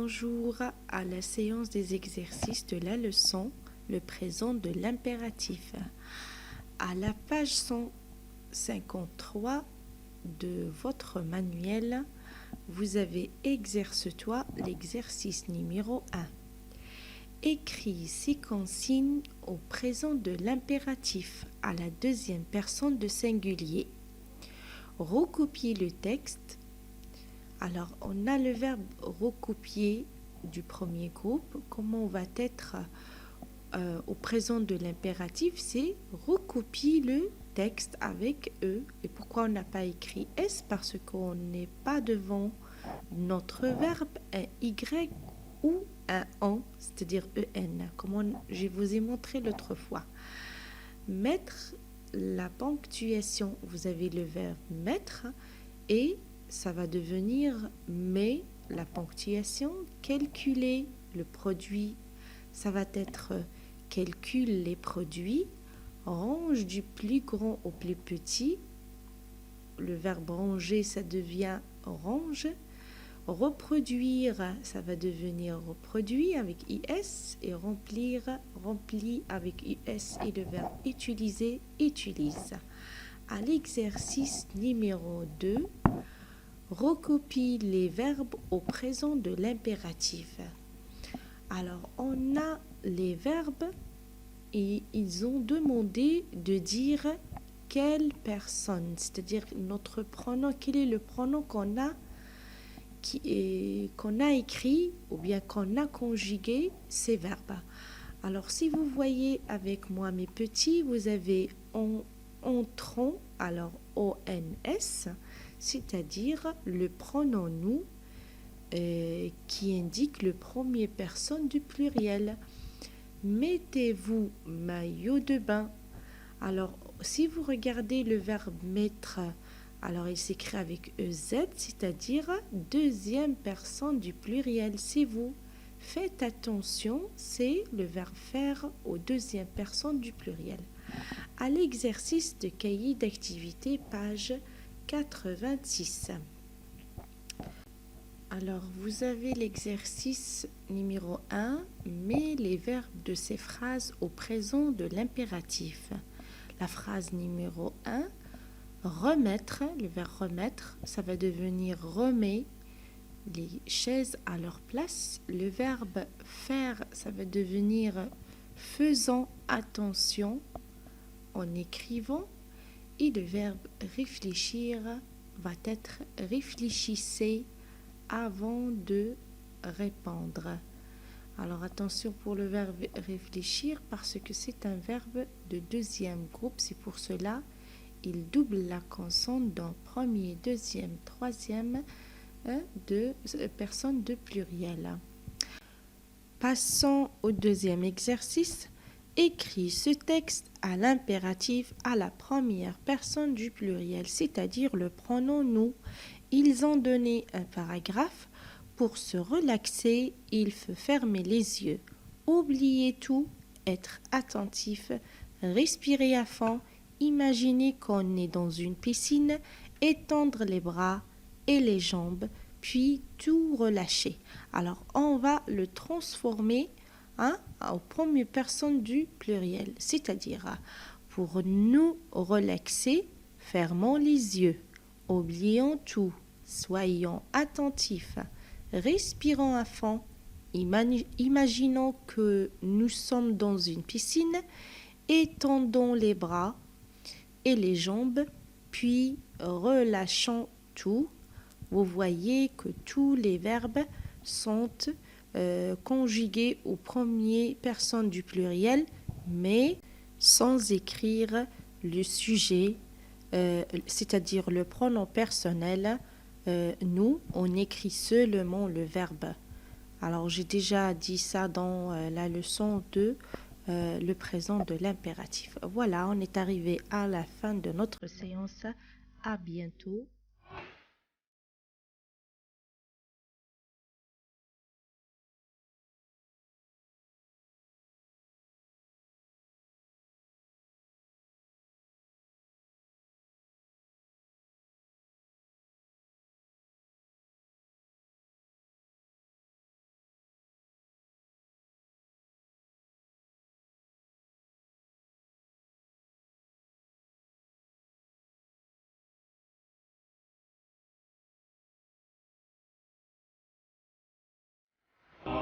Bonjour à la séance des exercices de la leçon, le présent de l'impératif. À la page 153 de votre manuel, vous avez exerce-toi l'exercice numéro 1. Écris 6 consignes au présent de l'impératif à la deuxième personne de singulier. Recopie le texte. Alors, on a le verbe recopier du premier groupe. Comment on va être au présent de l'impératif? C'est recopie le texte avec E. Et pourquoi on n'a pas écrit S? Parce qu'on n'est pas devant notre verbe un Y ou un AN, c'est-à-dire EN, comme je vous ai montré l'autre fois. Mettre la ponctuation, vous avez le verbe mettre et ça va devenir mais la ponctuation, calculer le produit, ça va être calcule les produits, range du plus grand au plus petit, le verbe ranger ça devient range, reproduire ça va devenir reproduit avec IS et remplir, rempli avec US et le verbe utiliser, utilise. À l'exercice numéro 2, recopie les verbes au présent de l'impératif. Alors, on a les verbes et ils ont demandé de dire quelle personne, c'est-à-dire notre pronom, quel est le pronom qu'on a écrit ou bien qu'on a conjugué ces verbes. Alors, si vous voyez avec moi mes petits, vous avez entrons, alors ONS, c'est-à-dire le pronom nous qui indique le premier personne du pluriel. Mettez-vous maillot de bain. Alors, si vous regardez le verbe mettre, alors il s'écrit avec EZ, c'est-à-dire deuxième personne du pluriel. C'est vous. Faites attention, c'est le verbe faire aux deuxième personne du pluriel. À l'exercice de cahier d'activité, page 86. Alors, vous avez l'exercice numéro 1, mets les verbes de ces phrases au présent de l'impératif. La phrase numéro 1, remettre, le verbe remettre, ça va devenir remet les chaises à leur place. Le verbe faire, ça va devenir faisant attention en écrivant. Et le verbe réfléchir va être réfléchissez avant de répondre. Alors attention pour le verbe réfléchir parce que c'est un verbe de deuxième groupe. C'est pour cela il double la consonne dans premier, deuxième, troisième de personnes de pluriel. Passons au deuxième exercice. Écris ce texte à l'impératif à la première personne du pluriel, c'est-à-dire le pronom nous. Ils ont donné un paragraphe. Pour se relaxer, il faut fermer les yeux, oublier tout, être attentif, respirer à fond, imaginer qu'on est dans une piscine, étendre les bras et les jambes, puis tout relâcher. Alors, on va le transformer aux premières personnes du pluriel, c'est-à-dire pour nous relaxer, fermons les yeux, oublions tout, soyons attentifs, respirons à fond, imaginons que nous sommes dans une piscine, étendons les bras et les jambes, puis relâchons tout. Vous voyez que tous les verbes sont conjugués aux premières personnes du pluriel, mais sans écrire le sujet, c'est-à-dire le pronom personnel. Nous, on écrit seulement le verbe. Alors, j'ai déjà dit ça dans la leçon de le présent de l'impératif. Voilà, on est arrivé à la fin de notre séance. À bientôt.